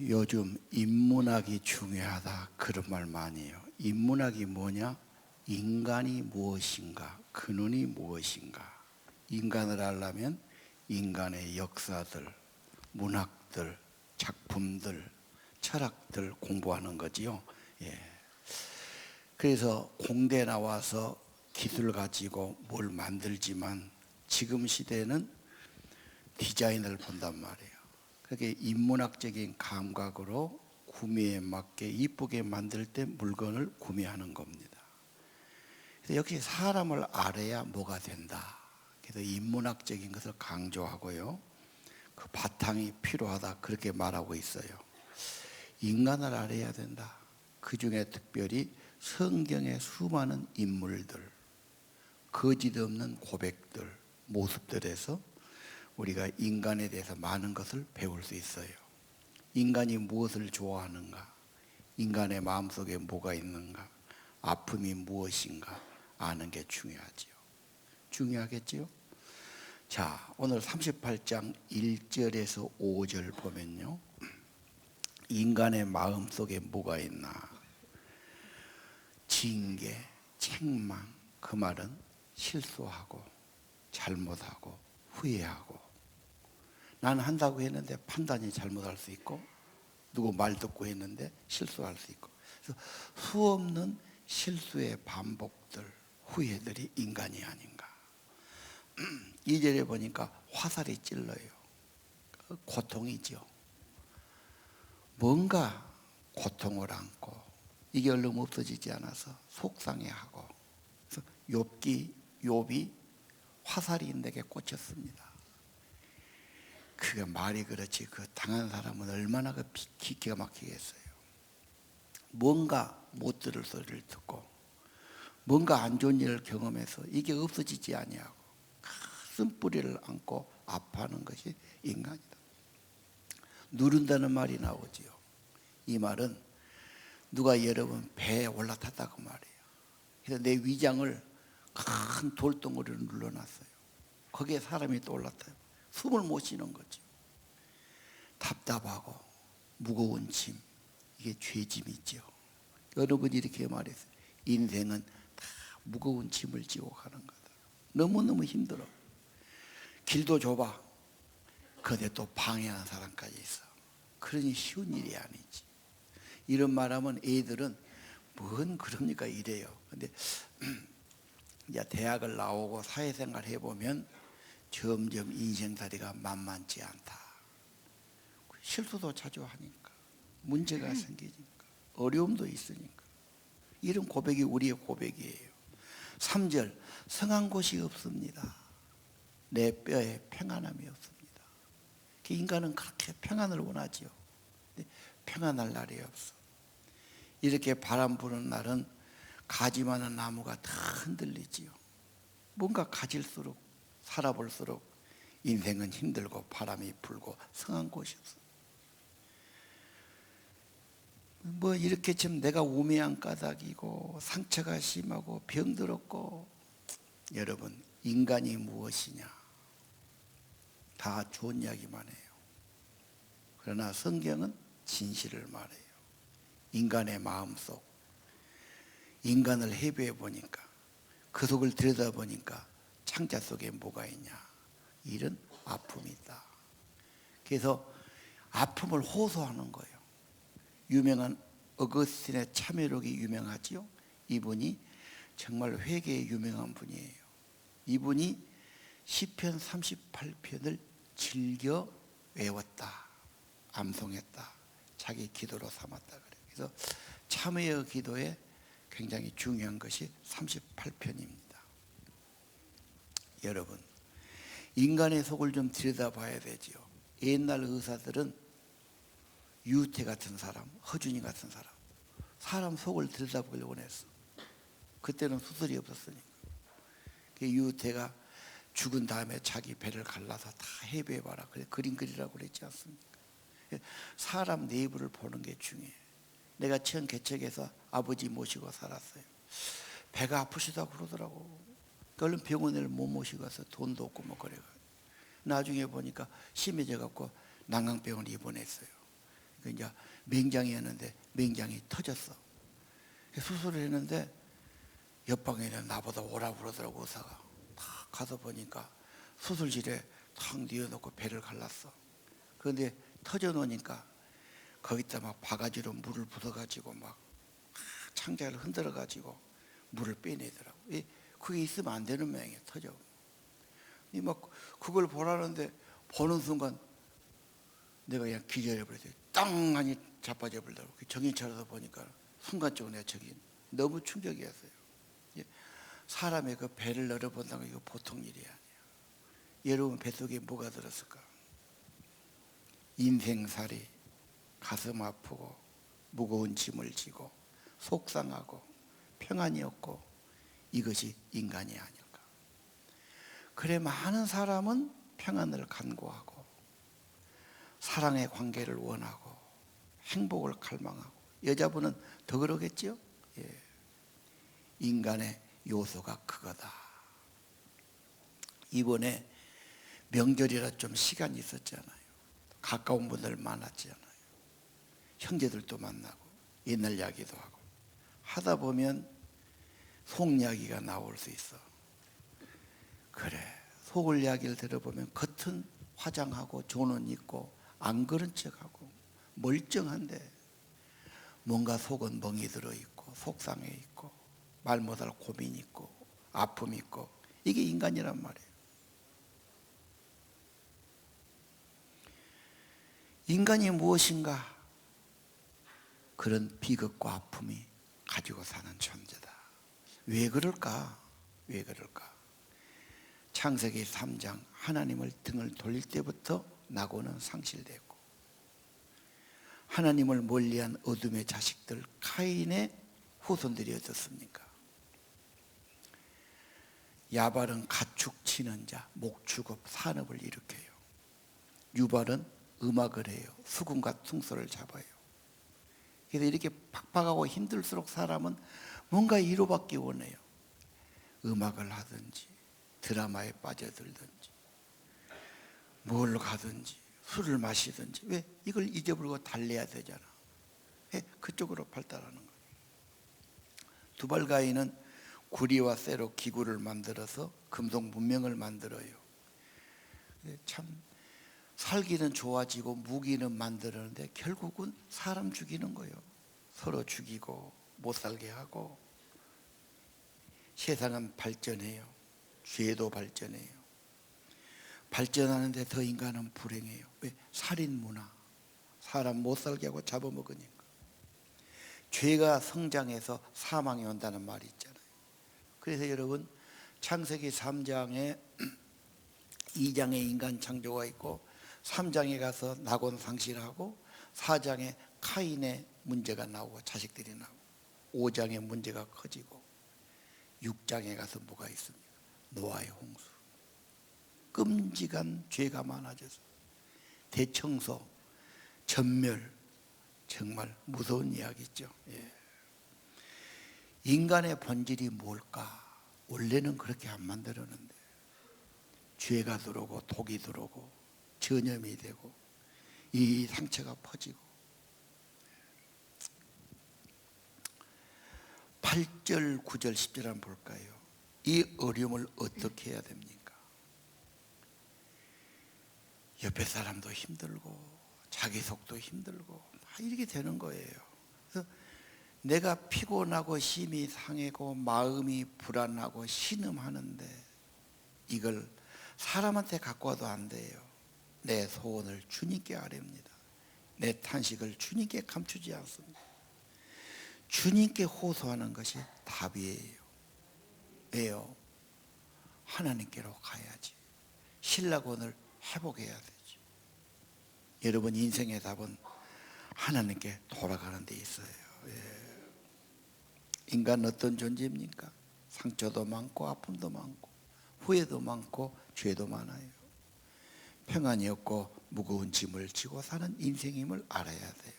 요즘 인문학이 중요하다 그런 말 많이 해요. 인문학이 뭐냐? 인간이 무엇인가? 근원이 무엇인가? 인간을 알려면 인간의 역사들, 문학들, 작품들, 철학들 공부하는 거지요. 예. 그래서 공대 나와서 기술 가지고 뭘 만들지만 지금 시대는 디자인을 본단 말이에요. 그렇게 인문학적인 감각으로 구매에 맞게 이쁘게 만들 때 물건을 구매하는 겁니다. 그래서 역시 사람을 알아야 뭐가 된다. 그래서 인문학적인 것을 강조하고요. 그 바탕이 필요하다 그렇게 말하고 있어요. 인간을 알아야 된다. 그 중에 특별히 성경의 수많은 인물들, 거짓 없는 고백들, 모습들에서 우리가 인간에 대해서 많은 것을 배울 수 있어요. 인간이 무엇을 좋아하는가? 인간의 마음속에 뭐가 있는가? 아픔이 무엇인가? 아는 게 중요하지요. 중요하겠지요? 자, 오늘 38장 1절에서 5절 보면요. 인간의 마음속에 뭐가 있나? 징계, 책망, 그 말은 실수하고 잘못하고 후회하고 나는 한다고 했는데 판단이 잘못할 수 있고 누구 말 듣고 했는데 실수할 수 있고 그래서 수없는 실수의 반복들, 후회들이 인간이 아닌가. 2절에 보니까 화살이 찔러요. 고통이죠. 뭔가 고통을 안고 이게 얼른 없어지지 않아서 속상해하고 그래서 욥이 화살이 내게 꽂혔습니다. 그게 말이 그렇지 그 당한 사람은 얼마나 기가 막히겠어요. 뭔가 못 들을 소리를 듣고 뭔가 안 좋은 일을 경험해서 이게 없어지지 아니하고 큰 뿌리를 안고 아파하는 것이 인간이다. 누른다는 말이 나오지요. 이 말은 누가 여러분 배에 올라탔다고 말이에요. 그래서 내 위장을 큰 돌덩어리로 눌러놨어요. 거기에 사람이 또 올라타요. 숨을 못 쉬는 거죠. 답답하고 무거운 짐, 이게 죄짐이죠. 여러분이 이렇게 말했어요. 인생은 다 무거운 짐을 지고 가는 거다. 너무너무 힘들어. 길도 좁아. 그런데 또 방해하는 사람까지 있어. 그러니 쉬운 일이 아니지. 이런 말하면 애들은 뭔 그럽니까 이래요. 근데 이제 대학을 나오고 사회생활 해보면 점점 인생살이가 만만치 않다. 실수도 자주 하니까 문제가 생기니까 어려움도 있으니까 이런 고백이 우리의 고백이에요. 3절 성한 곳이 없습니다. 내 뼈에 평안함이 없습니다. 인간은 그렇게 평안을 원하지요. 근데 평안할 날이 없어. 이렇게 바람 부는 날은 가지 많은 나무가 다 흔들리지요. 뭔가 가질수록 살아볼수록 인생은 힘들고 바람이 불고 성한 곳이 없어. 뭐 이렇게 좀 내가 우매한 까닭이고 상처가 심하고 병들었고 여러분 인간이 무엇이냐 다 좋은 이야기만 해요. 그러나 성경은 진실을 말해요. 인간의 마음속 인간을 해부해 보니까 그 속을 들여다보니까 창자 속에 뭐가 있냐 이런 아픔이 있다. 그래서 아픔을 호소하는 거예요. 유명한 어거스틴의 참회록이 유명하지요. 이분이 정말 회개에 유명한 분이에요. 이분이 시편 38편을 즐겨 외웠다. 암송했다. 자기 기도로 삼았다 그래요. 그래서 참회의 기도에 굉장히 중요한 것이 38편입니다. 여러분 인간의 속을 좀 들여다봐야 되지요. 옛날 의사들은 유태 같은 사람, 허준이 같은 사람 속을 들여다보려고 했어. 그때는 수술이 없었으니까. 유태가 죽은 다음에 자기 배를 갈라서 다 해부해봐라. 그래 그림 그리라고 그랬지 않습니까? 사람 내부를 보는 게 중요해. 내가 처음 개척해서 아버지 모시고 살았어요. 배가 아프시다고 그러더라고. 얼른 병원을 못 모시고 가서 돈도 없고 뭐 그래가지고 나중에 보니까 심해져 갖고 난강병원에 입원했어요. 이제 맹장이었는데 맹장이 터졌어. 수술을 했는데 옆방에 있는 나보다 오라 그러더라고. 의사가 탁 가서 보니까 수술실에 탁 뉘어놓고 배를 갈랐어. 그런데 터져 놓으니까 거기다 막 바가지로 물을 붓어가지고 막 창자를 흔들어가지고 물을 빼내더라고. 그게 있으면 안 되는 모양이야. 터져. 막 그걸 보라는데 보는 순간 내가 그냥 기절해버렸어요. 땅 하니 자빠져 버리더라고. 정신 차려서 보니까 순간적으로 내가 저기 너무 충격이었어요. 사람의 그 배를 열어본다는 거 이거 보통 일이 아니야. 여러분 뱃속에 뭐가 들었을까? 인생살이, 가슴 아프고 무거운 짐을 지고 속상하고 평안이 없고 이것이 인간이 아닐까. 그래 많은 사람은 평안을 간구하고 사랑의 관계를 원하고 행복을 갈망하고 여자분은 더 그러겠죠? 예. 인간의 요소가 그거다. 이번에 명절이라 좀 시간이 있었잖아요. 가까운 분들 많았잖아요. 형제들도 만나고 옛날 이야기도 하고 하다 보면 속 이야기가 나올 수 있어. 그래, 속을 이야기를 들어보면 겉은 화장하고 조는 있고 안 그런 척하고 멀쩡한데 뭔가 속은 멍이 들어있고 속상해 있고 말 못할 고민이 있고 아픔이 있고 이게 인간이란 말이에요. 인간이 무엇인가? 그런 비극과 아픔이 가지고 사는 존재다. 왜 그럴까? 왜 그럴까? 창세기 3장 하나님을 등을 돌릴 때부터 낙원은 상실됐고 하나님을 멀리한 어둠의 자식들 카인의 후손들이 어떻습니까? 야발은 가축 치는 자, 목축업, 산업을 일으켜요. 유발은 음악을 해요. 수금과 퉁소를 잡아요. 그래서 이렇게 팍팍하고 힘들수록 사람은 뭔가 위로받기 원해요. 음악을 하든지 드라마에 빠져들든지 뭘 가든지 술을 마시든지. 왜? 이걸 잊어버리고 달래야 되잖아. 왜? 그쪽으로 발달하는 거예요. 두발가인은 구리와 쇠로 기구를 만들어서 금속 문명을 만들어요. 참 살기는 좋아지고 무기는 만들었는데 결국은 사람 죽이는 거예요. 서로 죽이고 못 살게 하고. 세상은 발전해요. 죄도 발전해요. 발전하는데 더 인간은 불행해요. 왜? 살인 문화. 사람 못 살게 하고 잡아먹으니까. 죄가 성장해서 사망이 온다는 말이 있잖아요. 그래서 여러분 창세기 3장에 2장에 인간 창조가 있고 3장에 가서 낙원 상실하고 4장에 카인의 문제가 나오고 자식들이 나오고 5장에 문제가 커지고 6장에 가서 뭐가 있습니까? 노아의 홍수. 끔찍한 죄가 많아져서 대청소, 전멸, 정말 무서운 이야기죠. 예. 인간의 본질이 뭘까? 원래는 그렇게 안 만들었는데 죄가 들어오고 독이 들어오고 전염이 되고 이 상처가 퍼지고. 8절, 9절, 10절 한번 볼까요? 이 어려움을 어떻게 해야 됩니까? 옆에 사람도 힘들고 자기 속도 힘들고 다 이렇게 되는 거예요. 그래서 내가 피곤하고 심이 상하고 마음이 불안하고 신음하는데 이걸 사람한테 갖고 와도 안 돼요. 내 소원을 주님께 아뢰옵니다. 내 탄식을 주님께 감추지 않습니다. 주님께 호소하는 것이 답이에요. 왜요? 하나님께로 가야지. 신라곤을 회복해야 되지. 여러분 인생의 답은 하나님께 돌아가는 데 있어요. 예. 인간은 어떤 존재입니까? 상처도 많고 아픔도 많고 후회도 많고 죄도 많아요. 평안이 없고 무거운 짐을 지고 사는 인생임을 알아야 돼요.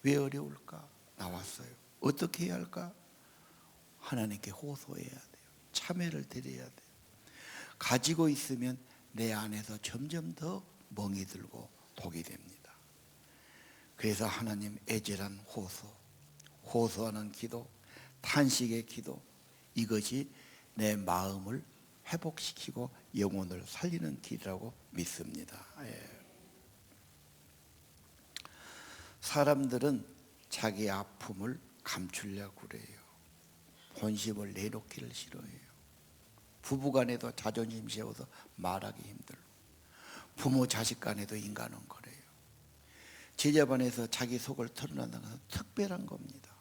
왜 어려울까? 나왔어요. 어떻게 해야 할까? 하나님께 호소해야 돼요. 참회를 드려야 돼요. 가지고 있으면 내 안에서 점점 더 멍이 들고 독이 됩니다. 그래서 하나님 애절한 호소하는 기도, 탄식의 기도, 이것이 내 마음을 회복시키고 영혼을 살리는 길이라고 믿습니다. 사람들은 자기 아픔을 감추려고 그래요. 본심을 내놓기를 싫어해요. 부부간에도 자존심 세워서 말하기 힘들고, 부모 자식 간에도 인간은 그래요. 제자반에서 자기 속을 털어낸다는 것은 특별한 겁니다.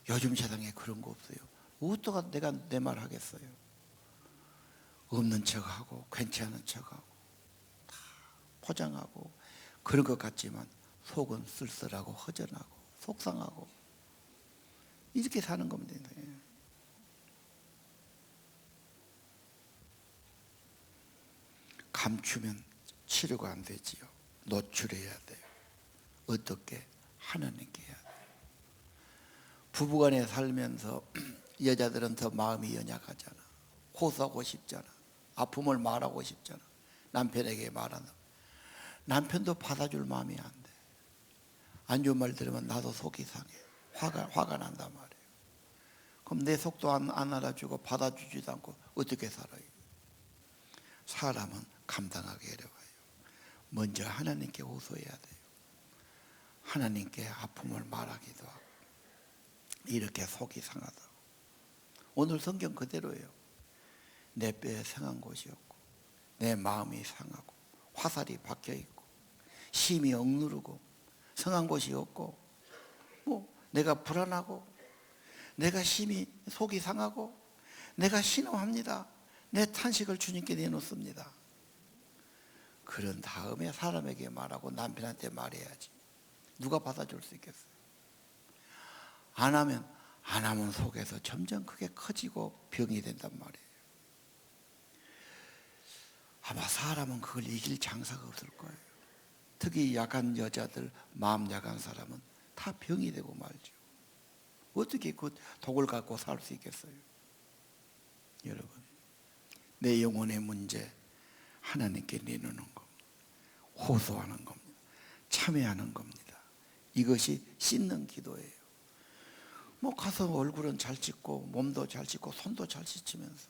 요즘 세상에 그런 거 없어요. 어떠가 내가 내 말 하겠어요. 없는 척하고 괜찮은 척하고 다 포장하고 그런 것 같지만 속은 쓸쓸하고 허전하고 속상하고 이렇게 사는 겁니다. 감추면 치료가 안 되지요. 노출해야 돼요. 어떻게? 하나님께 해야 돼요. 부부간에 살면서 여자들은 더 마음이 연약하잖아. 호소하고 싶잖아. 아픔을 말하고 싶잖아. 남편에게 말한다. 남편도 받아줄 마음이 안 돼. 안 좋은 말 들으면 나도 속이 상해. 화가 난단 말이에요. 그럼 내 속도 안 알아주고 받아주지도 않고 어떻게 살아요? 사람은 감당하기 어려워요. 먼저 하나님께 호소해야 돼요. 하나님께 아픔을 말하기도 하고. 이렇게 속이 상하다고. 오늘 성경 그대로예요. 내 뼈에 상한 곳이 없고 내 마음이 상하고 화살이 박혀있고 심이 억누르고 상한 곳이 없고 내가 불안하고 내가 심히 속이 상하고 내가 신음합니다. 내 탄식을 주님께 내놓습니다. 그런 다음에 사람에게 말하고 남편한테 말해야지. 누가 받아줄 수 있겠어요? 안 하면 속에서 점점 그게 커지고 병이 된단 말이에요. 아마 사람은 그걸 이길 장사가 없을 거예요. 특히 약한 여자들, 마음 약한 사람은 다 병이 되고 말죠. 어떻게 그 독을 갖고 살 수 있겠어요? 여러분, 내 영혼의 문제 하나님께 내놓는 겁니다. 호소하는 겁니다. 참여하는 겁니다. 이것이 씻는 기도예요. 가서 얼굴은 잘 씻고 몸도 잘 씻고 손도 잘 씻으면서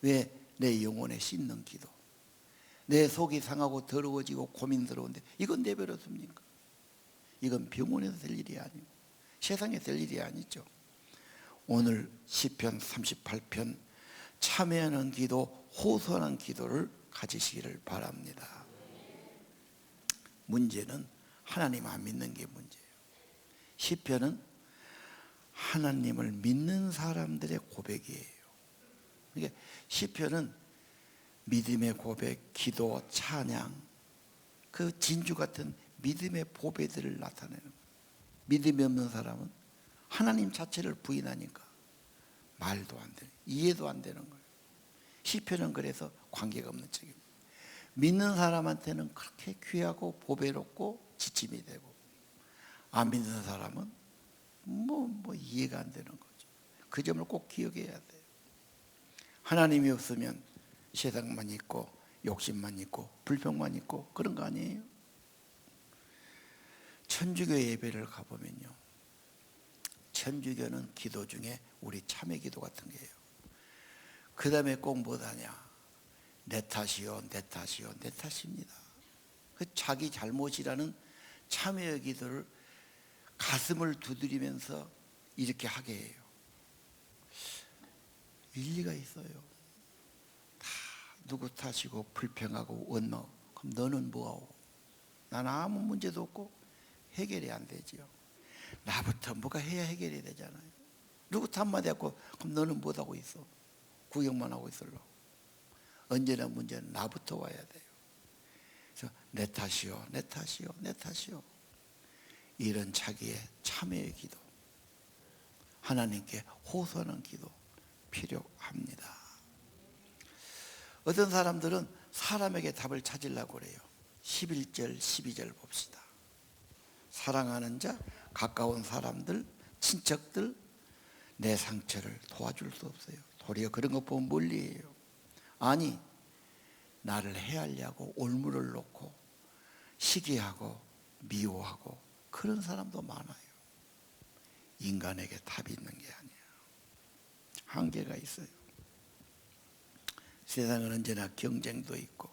왜? 내 영혼에 씻는 기도. 내 속이 상하고 더러워지고 고민스러운데 이건 내버렸습니까? 이건 병원에서 될 일이 아니고 세상에 될 일이 아니죠. 오늘 시편 38편 참여하는 기도, 호소하는 기도를 가지시기를 바랍니다. 문제는 하나님 안 믿는 게 문제예요. 시편은 하나님을 믿는 사람들의 고백이에요. 그러니까 시편은 믿음의 고백, 기도, 찬양, 그 진주 같은 믿음의 보배들을 나타내는 거예요. 믿음이 없는 사람은 하나님 자체를 부인하니까 말도 안 되는, 이해도 안 되는 거예요. 시편은 그래서 관계가 없는 책입니다. 믿는 사람한테는 그렇게 귀하고 보배롭고 지침이 되고, 안 믿는 사람은 이해가 안 되는 거죠. 그 점을 꼭 기억해야 돼요. 하나님이 없으면 세상만 있고 욕심만 있고 불평만 있고 그런 거 아니에요? 천주교 예배를 가보면요, 천주교는 기도 중에 우리 참회 기도 같은 게예요. 그 다음에 꼭 뭐하냐? 내 탓이요, 내 탓이요, 내 탓입니다. 그 자기 잘못이라는 참회의 기도를 가슴을 두드리면서 이렇게 하게 해요. 일리가 있어요. 다 누구 탓이고 불평하고 원망. 그럼 너는 뭐하고? 나는 아무 문제도 없고 해결이 안 되지요. 나부터 뭐가 해야 해결이 되잖아요. 누구 탓만 했고 그럼 너는 못하고 있어? 구경만 하고 있을러. 언제나 문제는 나부터 와야 돼요. 그래서 내 탓이요, 내 탓이요, 내 탓이요. 이런 자기의 참회의 기도, 하나님께 호소하는 기도 필요합니다. 어떤 사람들은 사람에게 답을 찾으려고 그래요. 11절, 12절 봅시다. 사랑하는 자, 가까운 사람들, 친척들, 내 상처를 도와줄 수 없어요. 도리어 그런 것 보면 멀리해요. 아니, 나를 해하려고 올무를 놓고 시기하고 미워하고 그런 사람도 많아요. 인간에게 답이 있는 게 아니에요. 한계가 있어요. 세상은 언제나 경쟁도 있고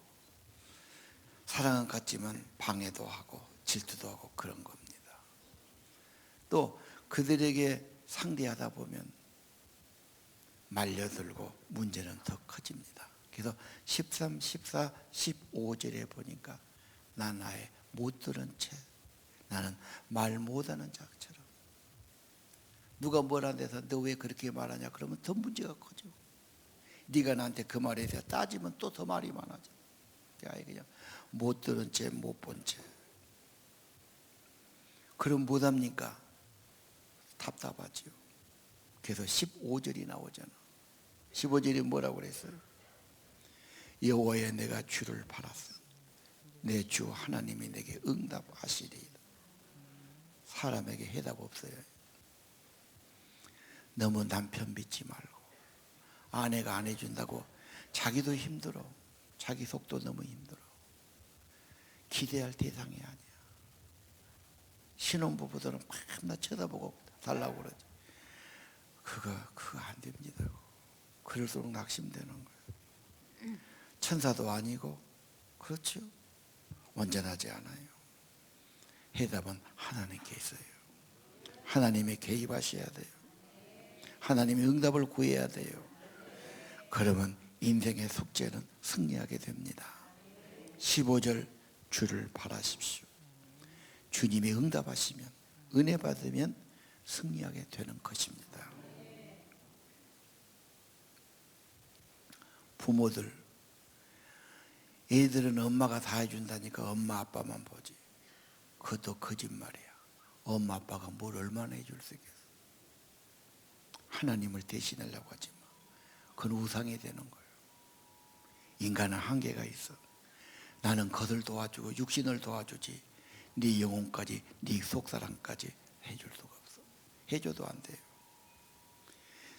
사랑은 같지만 방해도 하고 질투도 하고 그런 겁니다. 또 그들에게 상대하다 보면 말려들고 문제는 더 커집니다. 그래서 13, 14, 15절에 보니까 난 아예 못 들은 채, 나는 말 못하는 자처럼. 누가 뭐라 해서 너 왜 그렇게 말하냐 그러면 더 문제가 커져. 네가 나한테 그 말에 대해서 따지면 또 더 말이 많아져. 아예 그냥 못 들은 채 못 본 채. 그럼 못합니까? 답답하지요. 그래서 15절이 나오잖아. 15절이 뭐라고 그랬어요? 여호와여 내가 주를 바랐어. 내 주 하나님이 내게 응답하시리이다. 사람에게 해답 없어요. 너무 남편 믿지 말고 아내가 안 해준다고 자기도 힘들어. 자기 속도 너무 힘들어. 기대할 대상이 아니야. 신혼부부들은 맨날 쳐다보고 달라고 그러지. 그거 안 됩니다. 그럴수록 낙심되는 거예요. 천사도 아니고 그렇죠. 온전하지 않아요. 해답은 하나님께 있어요. 하나님이 개입하셔야 돼요. 하나님이 응답을 구해야 돼요. 그러면 인생의 숙제는 승리하게 됩니다. 15절 주를 바라십시오. 주님이 응답하시면 은혜 받으면 승리하게 되는 것입니다. 부모들, 애들은 엄마가 다 해준다니까 엄마 아빠만 보지. 그것도 거짓말이야. 엄마 아빠가 뭘 얼마나 해줄 수 있겠어. 하나님을 대신하려고 하지 마. 그건 우상이 되는 거예요. 인간은 한계가 있어. 나는 것을 도와주고 육신을 도와주지 네 영혼까지 네 속사랑까지 해줄 수가 없어. 해줘도 안 돼요.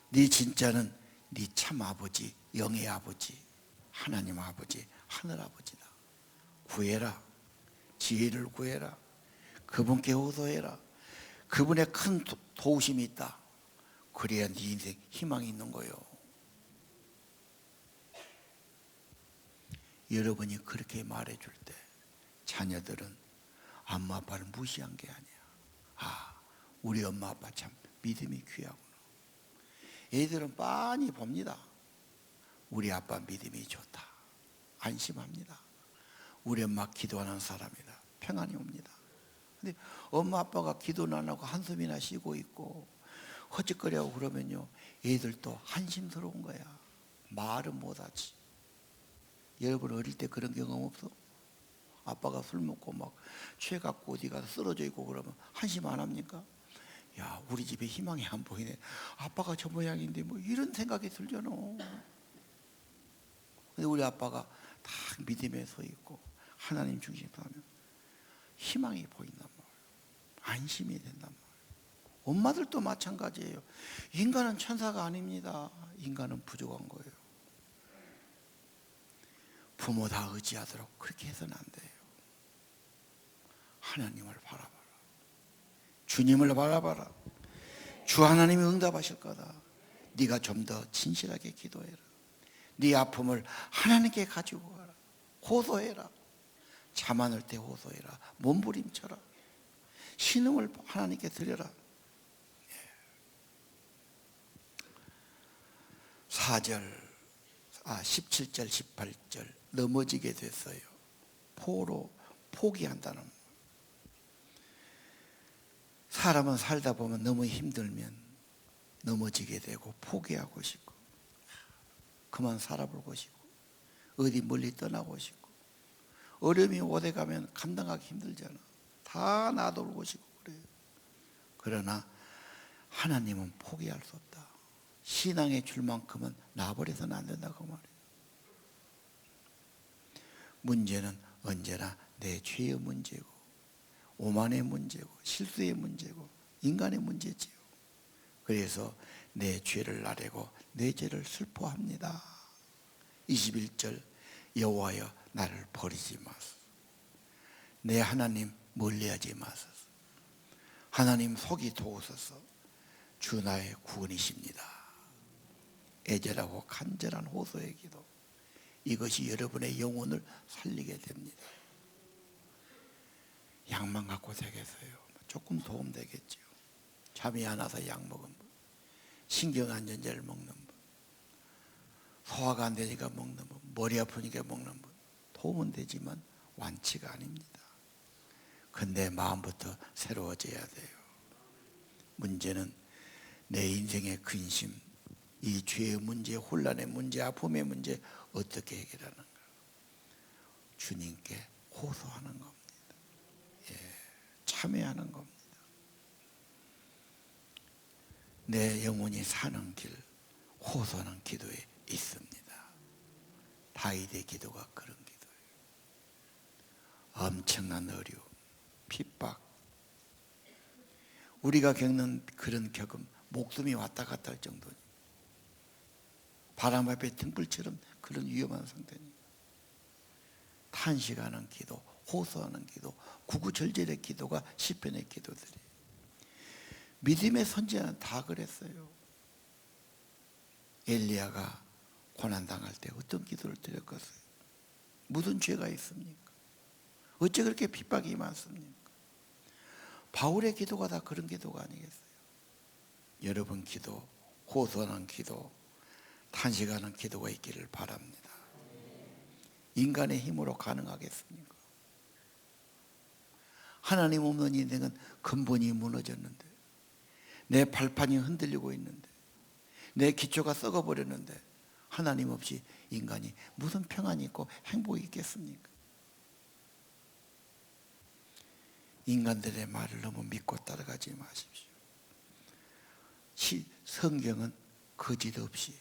네 진짜는 네 참 아버지, 영의 아버지, 하나님 아버지, 하늘 아버지다. 구해라. 지혜를 구해라. 그분께 호소해라. 그분의 큰 도우심이 있다. 그래야 네 인생 희망이 있는 거예요. 여러분이 그렇게 말해줄 때 자녀들은 엄마 아빠를 무시한 게 아니야. 아, 우리 엄마 아빠 참 믿음이 귀하구나. 애들은 빤히 봅니다. 우리 아빠 믿음이 좋다. 안심합니다. 우리 엄마 기도하는 사람이다. 평안이 옵니다. 근데 엄마 아빠가 기도는 안 하고 한숨이나 쉬고 있고 헛짓거리하고 그러면요 애들도 한심스러운 거야. 말은 못하지. 여러분 어릴 때 그런 경험 없어? 아빠가 술 먹고 막 취해갖고 어디 가서 쓰러져 있고 그러면 한심 안 합니까? 야, 우리 집에 희망이 안 보이네. 아빠가 저 모양인데 뭐 이런 생각이 들잖아. 근데 우리 아빠가 딱 믿음에 서 있고 하나님 중심으로 하면 희망이 보인단 말이에요. 안심이 된단 말이에요. 엄마들도 마찬가지예요. 인간은 천사가 아닙니다. 인간은 부족한 거예요. 부모 다 의지하도록 그렇게 해서는 안 돼요. 하나님을 바라봐라. 주님을 바라봐라. 주 하나님이 응답하실 거다. 네가 좀 더 진실하게 기도해라. 네 아픔을 하나님께 가지고 가라. 호소해라. 잠안을 때 호소해라. 몸부림쳐라. 신음을 하나님께 드려라. 17절 18절 넘어지게 됐어요. 포로 포기한다는. 사람은 살다 보면 너무 힘들면 넘어지게 되고 포기하고 싶고 그만 살아보고 싶고 어디 멀리 떠나고 싶고 어려움이 오래 가면 감당하기 힘들잖아. 다 놔두고 싶고 그래요. 그러나 하나님은 포기할 수 없다. 신앙에 줄 만큼은 놔버려서는 안 된다고 말해요. 문제는 언제나 내 죄의 문제고 오만의 문제고 실수의 문제고 인간의 문제지요. 그래서 내 죄를 아뢰고 내 죄를 슬퍼합니다. 21절 여호와여 나를 버리지 마소서. 내 하나님 멀리하지 마소서. 하나님 속이 도우소서. 주 나의 구원이십니다. 애절하고 간절한 호소의 기도, 이것이 여러분의 영혼을 살리게 됩니다. 약만 갖고 되겠어요? 조금 도움 되겠죠. 잠이 안 와서 약 먹은 분, 신경안전제를 먹는 분, 소화가 안 되니까 먹는 분, 머리 아프니까 먹는 분, 도움은 되지만 완치가 아닙니다. 근데 마음부터 새로워져야 돼요. 문제는 내 인생의 근심, 이 죄의 문제, 혼란의 문제, 아픔의 문제 어떻게 해결하는가? 주님께 호소하는 겁니다. 참여하는 겁니다. 내 영혼이 사는 길, 호소하는 기도에 있습니다. 다윗의 기도가 그런 기도예요. 엄청난 어려움, 핍박, 우리가 겪는 그런 겪음, 목숨이 왔다 갔다 할 정도니, 바람 앞에 등불처럼 그런 위험한 상태니, 탄식하는 기도, 호소하는 기도, 구구절절의 기도가 시편의 기도들이. 믿음의 선지자는 다 그랬어요. 엘리야가 고난당할 때 어떤 기도를 드렸겠어요? 무슨 죄가 있습니까? 어째 그렇게 핍박이 많습니까? 바울의 기도가 다 그런 기도가 아니겠어요? 여러분 기도, 호소하는 기도, 탄식하는 기도가 있기를 바랍니다. 인간의 힘으로 가능하겠습니까? 하나님 없는 인생은 근본이 무너졌는데, 내 발판이 흔들리고 있는데, 내 기초가 썩어버렸는데, 하나님 없이 인간이 무슨 평안이 있고 행복이 있겠습니까? 인간들의 말을 너무 믿고 따라가지 마십시오. 성경은 거짓 없이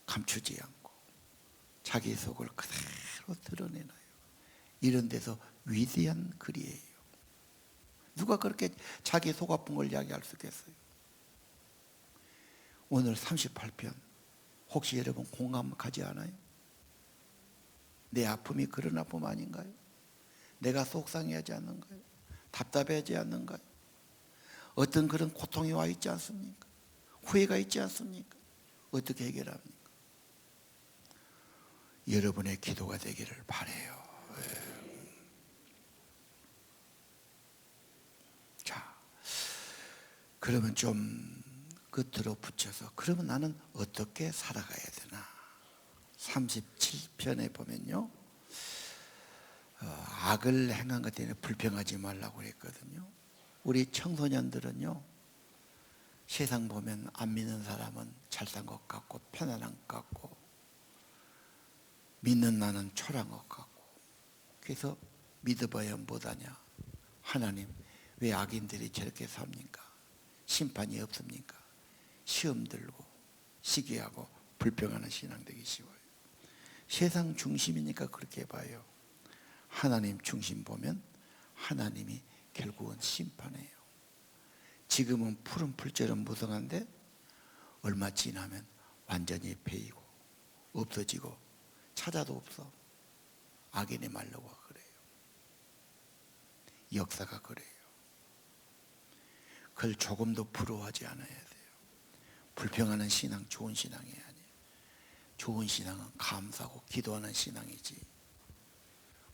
감추지 않고 자기 속을 그대로 드러내나요. 이런 데서 위대한 글이에요. 누가 그렇게 자기 속 아픈 걸 이야기할 수 있겠어요? 오늘 38편 혹시 여러분 공감하지 않아요? 내 아픔이 그런 아픔 아닌가요? 내가 속상해하지 않는가요? 답답해하지 않는가요? 어떤 그런 고통이 와 있지 않습니까? 후회가 있지 않습니까? 어떻게 해결합니까? 여러분의 기도가 되기를 바라요. 자, 그러면 좀 끝으로 붙여서, 그러면 나는 어떻게 살아가야 되나? 37편에 보면요, 악을 행한 것 때문에 불평하지 말라고 했거든요. 우리 청소년들은요, 세상 보면 안 믿는 사람은 잘 산 것 같고 편안한 것 같고, 믿는 나는 초라한 것 같고, 그래서 믿어봐야 뭐하냐? 하나님, 왜 악인들이 저렇게 삽니까? 심판이 없습니까? 시험 들고 시기하고 불평하는 신앙 되기 쉬워요. 세상 중심이니까 그렇게 봐요. 하나님 중심 보면 하나님이 결국은 심판해요. 지금은 푸른 풀처럼 무성한데 얼마 지나면 완전히 베이고 없어지고 찾아도 없어. 악인의 말로가 그래요. 역사가 그래요. 그걸 조금도 부러워하지 않아야 돼요. 불평하는 신앙 좋은 신앙이 아니에요. 좋은 신앙은 감사하고 기도하는 신앙이지,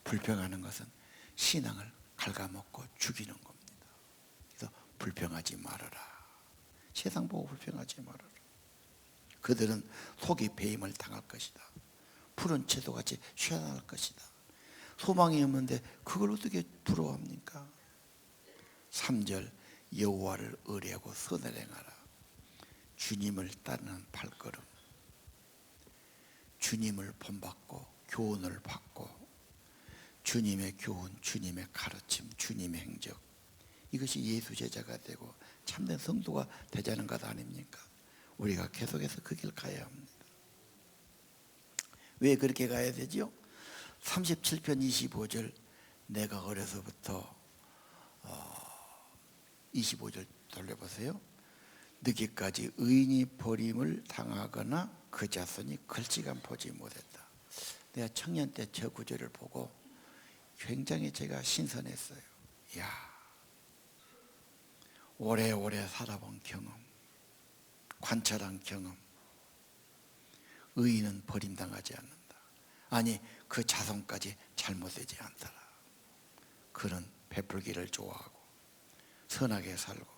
불평하는 것은 신앙을 갉아먹고 죽이는 겁니다. 그래서 불평하지 말아라. 세상 보고 불평하지 말아라. 그들은 속이 베임을 당할 것이다. 푸른 채소같이 쇠난할 것이다. 소망이 없는데 그걸 어떻게 부러워합니까? 3절, 여호와를 의뢰하고 선을 행하라. 주님을 따르는 발걸음, 주님을 본받고 교훈을 받고, 주님의 교훈, 주님의 가르침, 주님의 행적, 이것이 예수 제자가 되고 참된 성도가 되자는 것 아닙니까? 우리가 계속해서 그 길 가야 합니다. 왜 그렇게 가야 되죠? 37편 25절, 내가 어려서부터 25절 돌려보세요. 늦게까지 의인이 버림을 당하거나 그 자손이 글씨감 보지 못했다. 내가 청년 때 저 구절을 보고 굉장히 제가 신선했어요. 야, 오래오래 살아본 경험, 관찰한 경험, 의인은 버림당하지 않는다. 아니, 그 자손까지 잘못되지 않더라. 그는 베풀기를 좋아하고 선하게 살고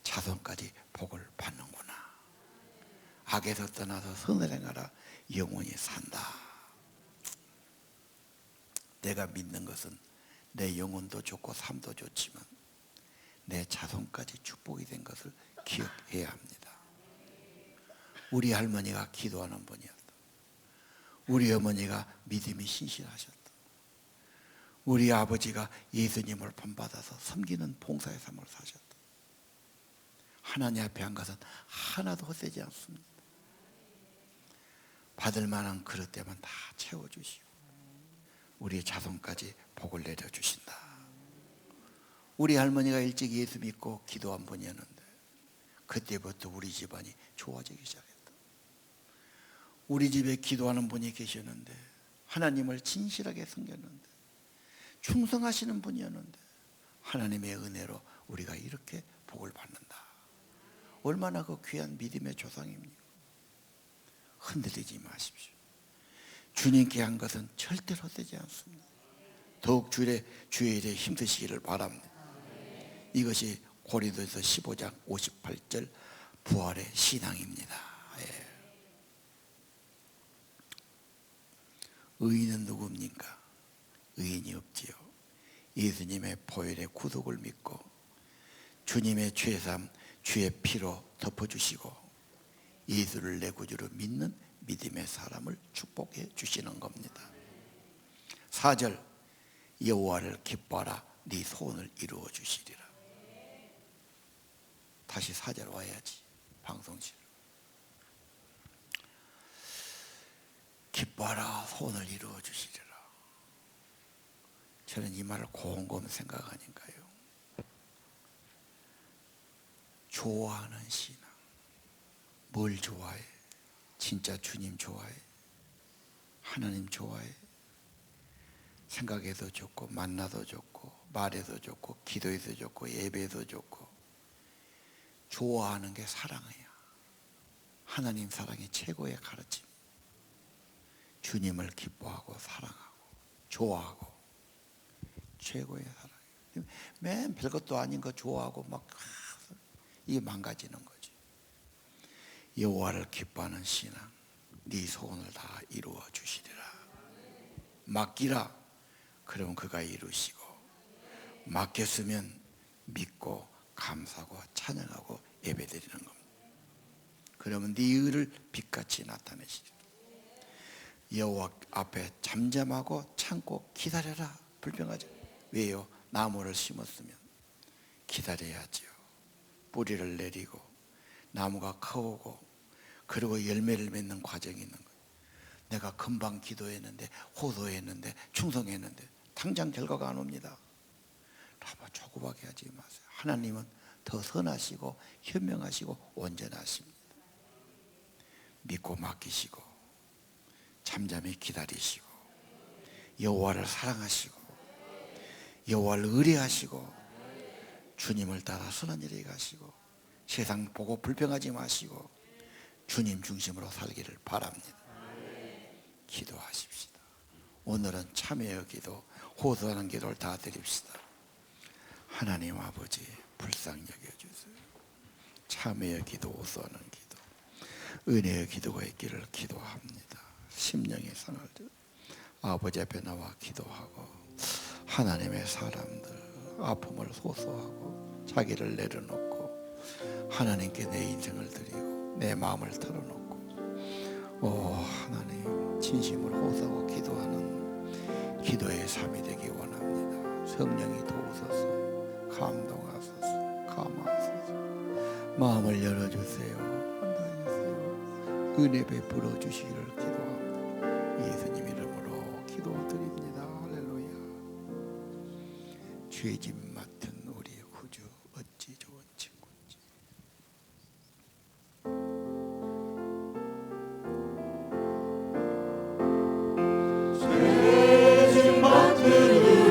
자손까지 복을 받는구나. 악에서 떠나서 선을 행하라. 영원히 산다. 내가 믿는 것은 내 영혼도 좋고 삶도 좋지만 내 자손까지 축복이 된 것을 기억해야 합니다. 우리 할머니가 기도하는 분이었다. 우리 어머니가 믿음이 신실하셨다. 우리 아버지가 예수님을 본받아서 섬기는 봉사의 삶을 사셨다. 하나님 앞에 한 것은 하나도 헛되지 않습니다. 받을 만한 그릇 되면 다 채워주시고 우리 자손까지 복을 내려주신다. 우리 할머니가 일찍 예수 믿고 기도한 분이었는데 그때부터 우리 집안이 좋아지기 시작했다. 우리 집에 기도하는 분이 계셨는데 하나님을 진실하게 섬겼는데 충성하시는 분이었는데 하나님의 은혜로 우리가 이렇게 복을 받는다. 얼마나 그 귀한 믿음의 조상입니까? 흔들리지 마십시오. 주님께 한 것은 절대로 헛되지 않습니다. 더욱 주의 일에 힘드시기를 바랍니다. 이것이 고린도서 15장 58절 부활의 신앙입니다. 예. 의인은 누굽니까? 의인이 없지요. 예수님의 보혈의 구속을 믿고 주님의 죄삼 주의 피로 덮어주시고 예수를 내 구주로 믿는 믿음의 사람을 축복해 주시는 겁니다. 4절 여호와를 기뻐하라 네 소원을 이루어 주시리라. 다시 4절 와야지. 방송실 기뻐하라 소원을 이루어 주시리라. 저는 이 말을 곰곰 생각 아닌가요? 좋아하는 신앙. 뭘 좋아해? 진짜 주님 좋아해? 하나님 좋아해? 생각해도 좋고 만나도 좋고 말해도 좋고 기도해도 좋고 예배도 좋고 좋아하는 게 사랑이야. 하나님 사랑이 최고의 가르침. 주님을 기뻐하고 사랑하고 좋아하고 최고의 사랑이에요. 맨 별것도 아닌 거 좋아하고 막 이게 망가지는 거지. 여호와를 기뻐하는 신앙, 네 소원을 다 이루어 주시리라. 맡기라. 그러면 그가 이루시고 맡겼으면 믿고 감사하고 찬양하고 예배드리는 겁니다. 그러면 네 의를 빛같이 나타내시리라. 여호와 앞에 잠잠하고 참고 기다려라. 불평하지. 왜요? 나무를 심었으면 기다려야지요. 뿌리를 내리고 나무가 커오고 그리고 열매를 맺는 과정이 있는 거예요. 내가 금방 기도했는데 호소했는데 충성했는데 당장 결과가 안 옵니다. 라고 조급하게 하지 마세요. 하나님은 더 선하시고 현명하시고 온전하십니다. 믿고 맡기시고 잠잠히 기다리시고 여호와를 사랑하시고 여호와를 의뢰하시고 주님을 따라 선한 일에 가시고 세상 보고 불평하지 마시고 주님 중심으로 살기를 바랍니다. 기도하십시다. 오늘은 참회의 기도, 호소하는 기도를 다 드립시다. 하나님 아버지 불쌍히 여겨주세요. 참회의 기도, 호소하는 기도, 은혜의 기도가 있기를 기도합니다. 심령의 상을 아버지 앞에 나와 기도하고 하나님의 사람들 아픔을 호소하고 자기를 내려놓고 하나님께 내 인생을 드리고 내 마음을 털어놓고 하나님 진심으로 호소하고 기도하는 기도의 삶이 되기 원합니다. 성령이 도우소서. 감동하소서. 감화하소서. 마음을 열어주세요. 은혜 베풀어 주시기를 기도합니다. 예수님 이름으로 기도드립니다. 할렐루야. 죄짐 맡은 우리의 구주 어찌 좋은 친구인지. 죄짐 맡은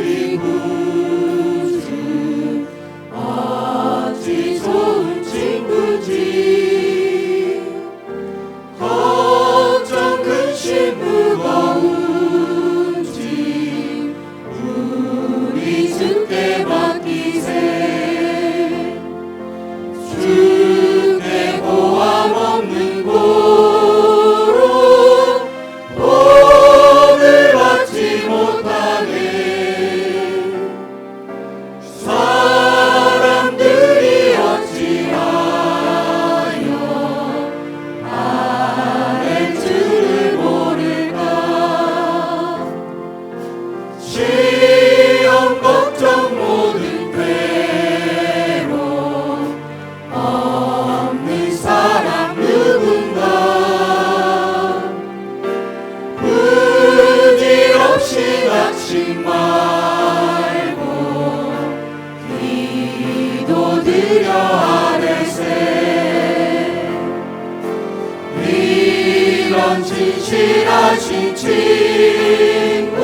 진실하신 친구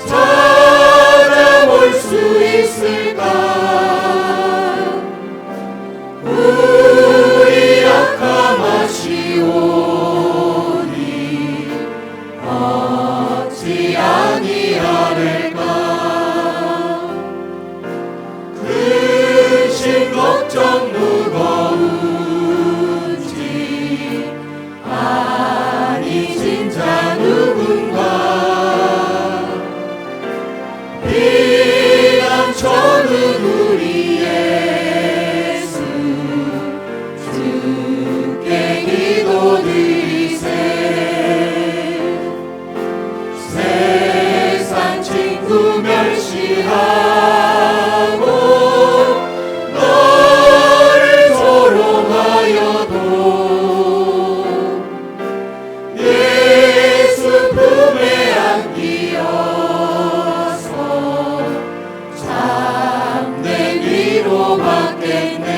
찾아올 수 있을까? 우리 약함하시오니 어찌 아니하릴까? 근심 걱정 무거운지 아니 진짜 누군가 비난 저는 우리 예수 주께 기도드리세. 세상 친구 멸시하고 너를 조롱하여도 예수 품에 안기어서 참된 위로받겠네.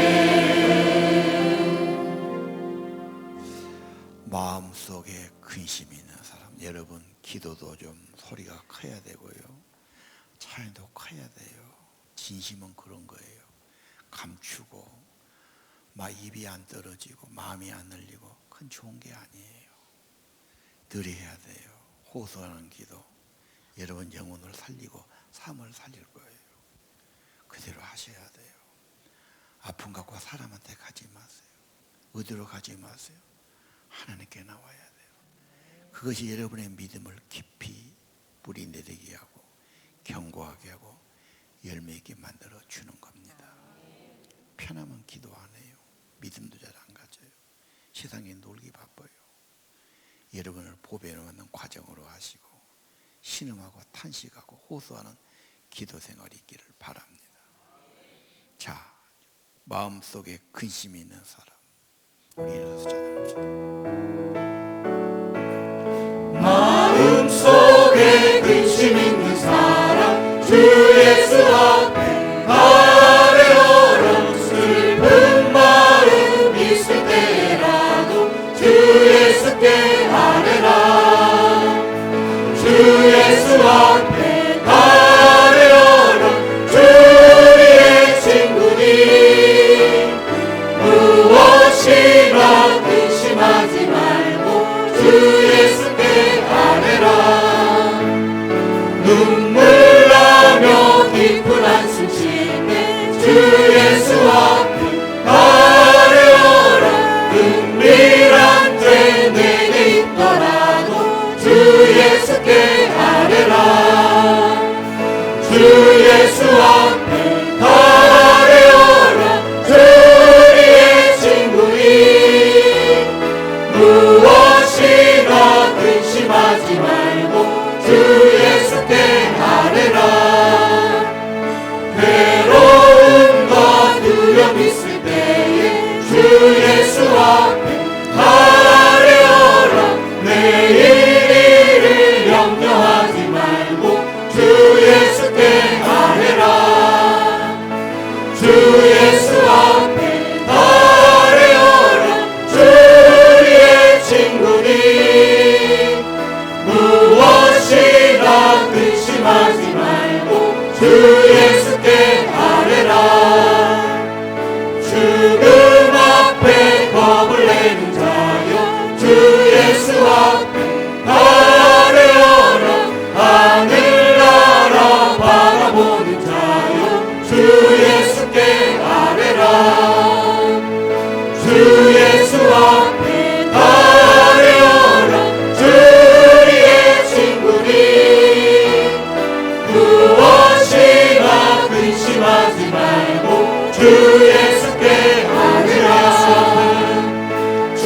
마음속에 근심이 있는 사람, 여러분 기도도 좀 소리가 커야 되고요, 차이도 커야 돼요. 진심은 그런 거예요. 감추고 막 입이 안 떨어지고 마음이 안 열리고 그건 좋은 게 아니에요. 늘 해야 돼요. 호소하는 기도, 여러분 영혼을 살리고 삶을 살릴 거예요. 그대로 하셔야 돼요. 아픔 갖고 사람한테 가지 마세요. 어디로 가지 마세요. 하나님께 나와야 돼요. 그것이 여러분의 믿음을 깊이 뿌리 내리게 하고 견고하게 하고 열매 있게 만들어 주는 겁니다. 편하면 기도 안 해요. 믿음도 잘 안 가져요. 세상에 놀기 바빠요. 여러분을 보배 넣는 과정으로 하시고 신음하고 탄식하고 호소하는 기도 생활이 있기를 바랍니다. 자, 마음속에 근심이 있는 사람, 우리 일어나서 찬양합시다. 마음속에 근심 있는 사람 주 예수 앞에 아뢰어라. 슬픈 마음 있을 때라도 주 예수께 아뢰라. 주 예수 앞에 아뢰어라. 주 우리의 친구니 무엇이나 근심하지 말고 주 예수께 아뢰라. 눈물 나며 깊은 한숨 쉴 때 주 예수 앞에 아뢰어라. 은밀한 죄 내게 있더라도 주 예수께 아뢰라. 주 예수 앞에 아뢰어라. 주 우리의 친구니 무엇이나 근심하지 말고 주 예수께 아뢰라. 괴로움과 두려움 있을 때에 주 예수 앞에 아뢰어라. 내일 일을 염려하지 말고 주 예수께 아뢰라. 주 예수 앞에 아뢰어라. 주 우리의 친구니 무엇이나 근심하지 말고 주 예수께 아뢰라. 죽음 앞에 겁을 내는 자여 주 예수 앞에 아뢰어라. 하늘나라 바라보는 자여 주 예수께 아뢰라. 주 예수 앞에 아뢰어라. 주 우리의 친구니 무엇이나 근심하지 말고 주 예수께 아뢰라. 주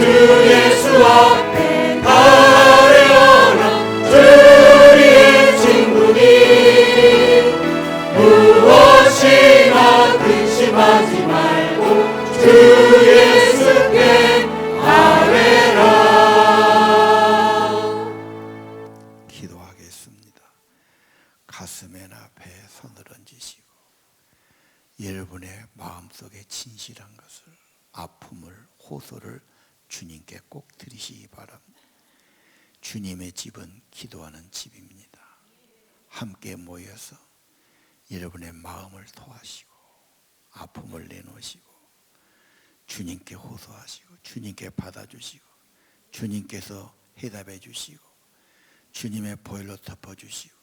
예수 앞에 아뢰어라. 주 우리의 친구니 무엇이나 근심하지 말고 주 예수께 아뢰라. 기도하겠습니다. 가슴에나 배에 손을 얹으시고 여러분의 마음속에 진실한 것을, 아픔을, 호소를 주님께 꼭 드리시기 바랍니다. 주님의 집은 기도하는 집입니다. 함께 모여서 여러분의 마음을 토하시고 아픔을 내놓으시고 주님께 호소하시고 주님께 받아주시고 주님께서 해답해 주시고 주님의 보혈로 덮어주시고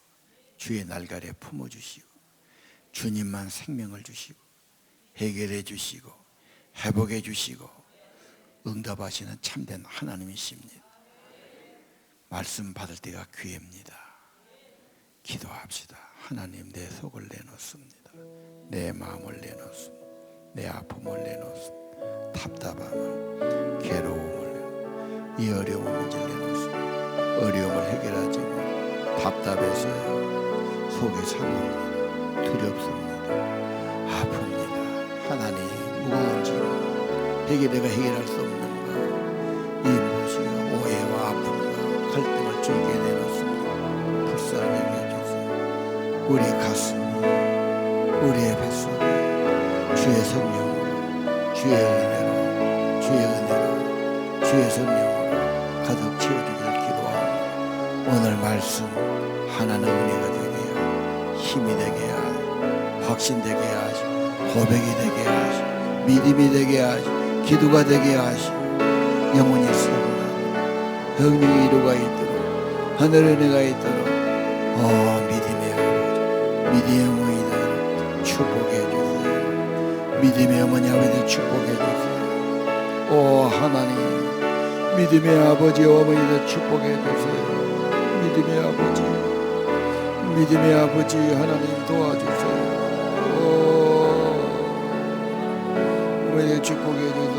주의 날가래 품어주시고 주님만 생명을 주시고 해결해 주시고 회복해 주시고 응답하시는 참된 하나님이십니다. 말씀 받을 때가 기회입니다. 기도합시다. 하나님, 내 속을 내놓습니다. 내 마음을 내놓습니다. 내 아픔을 내놓습니다. 답답함을, 괴로움을, 이 어려운 문제를 내놓습니다. 어려움을 해결하지 못 답답해서요. 속이 상합니다. 두렵습니다. 아픕니다. 하나님, 무거운 짐 내가 해결할 수 없는 것, 이 무엇이요? 오해와 아픔과 갈등을 주에게 내놓습니다. 불쌍히 여겨주세요. 우리 가슴, 우리의 뱃속에 주의 성령으로, 주의 은혜로, 주의 은혜로, 주의 성령으로 가득 채워주기를 기도합니다. 오늘 말씀 하나는 은혜가 되게 하시고 힘이 되게 하시고 확신되게 하시고 고백이 되게 하시고 믿음이 되게 하시고 기도가 되게 하시고 영원히 살아나 성령이 이루가 있도록 하늘의 은혜가 있도록 믿음의 아버지 믿음의 어머니들 축복해 주세요. 믿음의 어머니 아버지 축복해 주세요. 오 하나님, 믿음의 아버지 어머니들 축복해 주세요. 믿음의 아버지, 믿음의 아버지 하나님 도와주세요. 어머니 축복해 주세요.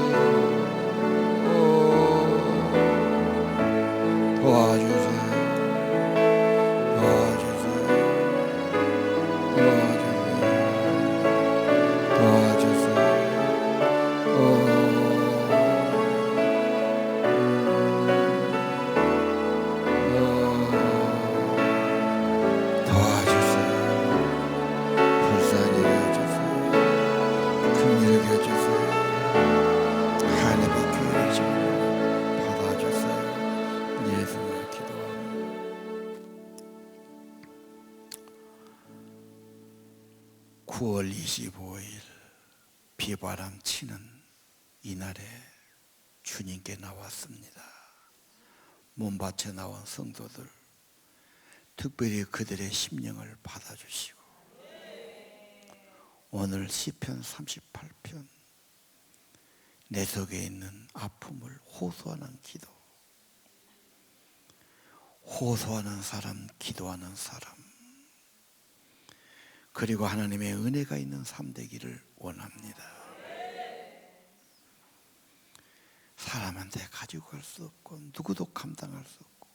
도와주세요. 도와주세요. 도와주세요. 도와주세요. 도와주세요. 불쌍히 여겨주세요. 긍휼히 여겨주세요. 하나님의 귀를 좀 받아주세요. 예수님을 기도합니다. 9월 25일 비바람 치는 이날에 주님께 나왔습니다. 몸밭에 나온 성도들, 특별히 그들의 심령을 받아주시고 오늘 시편 38편 내 속에 있는 아픔을 호소하는 기도, 호소하는 사람, 기도하는 사람, 그리고 하나님의 은혜가 있는 삶 되기를 원합니다. 사람한테 가지고 갈 수 없고 누구도 감당할 수 없고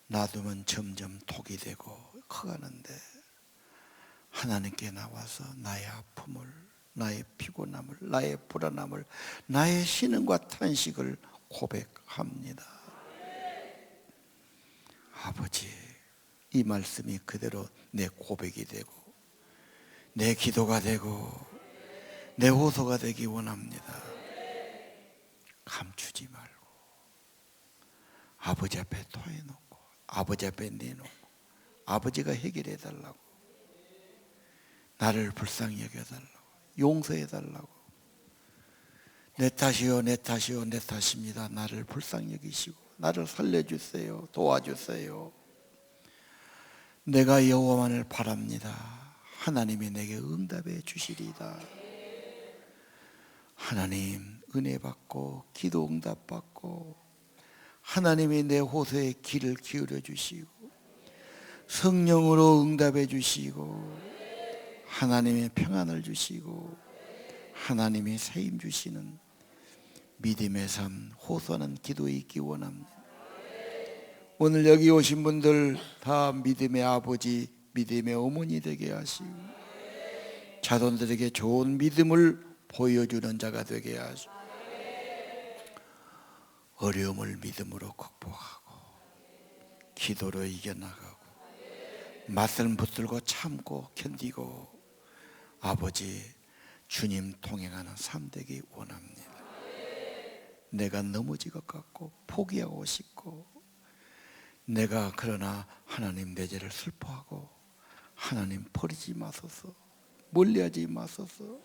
놔두면 점점 독이 되고 커가는데 하나님께 나와서 나의 아픔을, 나의 피곤함을, 나의 불안함을, 나의 신음과 탄식을 고백합니다. 아버지, 이 말씀이 그대로 내 고백이 되고 내 기도가 되고 내 호소가 되기 원합니다. 감추지 말고 아버지 앞에 토해놓고 아버지 앞에 내놓고 아버지가 해결해 달라고, 나를 불쌍히 여겨달라고, 용서해달라고. 내 탓이요 내 탓이요 내 탓입니다. 나를 불쌍히 여기시고 나를 살려주세요. 도와주세요. 내가 여호와만을 바랍니다. 하나님이 내게 응답해 주시리이다. 하나님 은혜 받고 기도 응답 받고 하나님이 내 호소에 귀를 기울여 주시고 성령으로 응답해 주시고 하나님의 평안을 주시고 하나님이 세임 주시는 믿음의 삶, 호소하는 기도에 있기 원합니다. 오늘 여기 오신 분들 다 믿음의 아버지, 믿음의 어머니 되게 하시고 자손들에게 좋은 믿음을 보여주는 자가 되게 하시고 어려움을 믿음으로 극복하고 기도로 이겨나가고 맞설 붙들고 참고 견디고 아버지 주님 통행하는 삶 되기 원합니다. 내가 넘어질 것 같고 포기하고 싶고 내가 그러나 하나님 내 죄를 슬퍼하고 하나님 버리지 마소서, 멀리하지 마소서.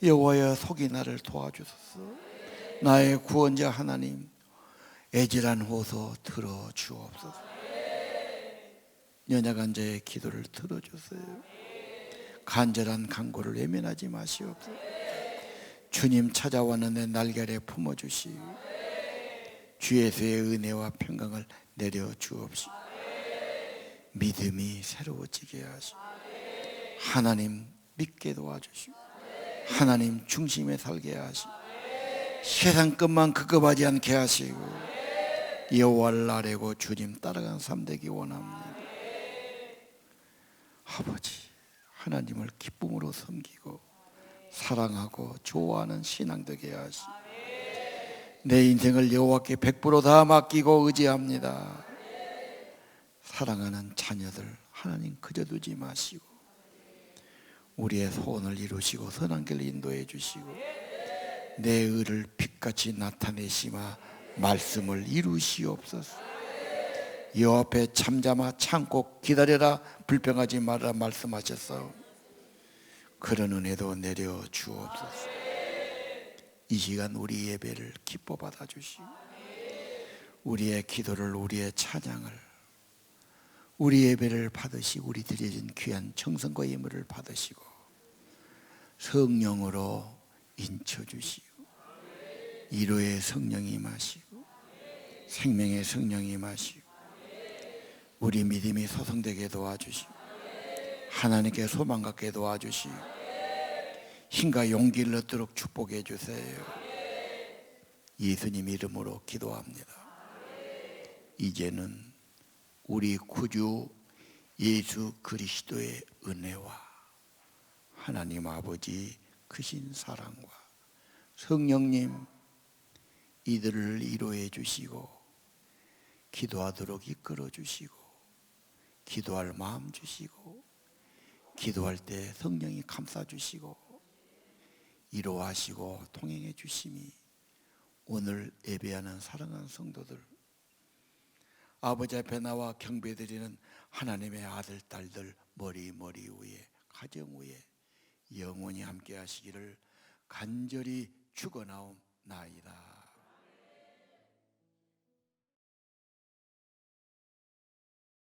여호와여 속이 나를 도와주소서. 나의 구원자 하나님, 애절한 호소 들어 주옵소서. 연약한 자의 기도를 들어주세요. 간절한 간구를 외면하지 마시옵소서. 주님 찾아왔는데 날개를 품어주시고 주 예수의 은혜와 평강을 내려 주옵시고 믿음이 새로워지게 하시고 하나님 믿게 도와주시고 하나님 중심에 살게 하시고 세상 것만 급급하지 않게 하시고 여호와를 아뢰고 주님 따라가는 삶 되기 원합니다. 아버지, 하나님을 기쁨으로 섬기고 사랑하고 좋아하는 신앙 되게 하시고 내 인생을 여호와께 100% 다 맡기고 의지합니다. 사랑하는 자녀들 하나님 그저 두지 마시고 우리의 소원을 이루시고 선한 길을 인도해 주시고 내 의를 빛같이 나타내시마 말씀을 이루시옵소서. 여호와 앞에 잠잠아 참고 기다려라 불평하지 말라 말씀하셨사오. 그런 은혜도 내려 주옵소서. 이 시간 우리 예배를 기뻐 받아 주시고 우리의 기도를 우리의 찬양을 우리 예배를 받으시고 우리 드려진 귀한 정성과 예물을 받으시고 성령으로 인쳐주시고 위로의 성령이 임하시고 생명의 성령이 임하시고 우리 믿음이 소성되게 도와주시고 하나님께 소망 갖게 도와주시고 힘과 용기를 얻도록 축복해 주세요. 예수님 이름으로 기도합니다. 이제는 우리 구주 예수 그리스도의 은혜와 하나님 아버지 크신 사랑과 성령님 이들을 위로해 주시고 기도하도록 이끌어 주시고 기도할 마음 주시고 기도할 때 성령이 감싸 주시고 위로하시고 통행해 주심이 오늘 예배하는 사랑하는 성도들 아버지 앞에 나와 경배드리는 하나님의 아들 딸들 머리 위에 가정 위에 영원히 함께 하시기를 간절히 축원하옵나이다.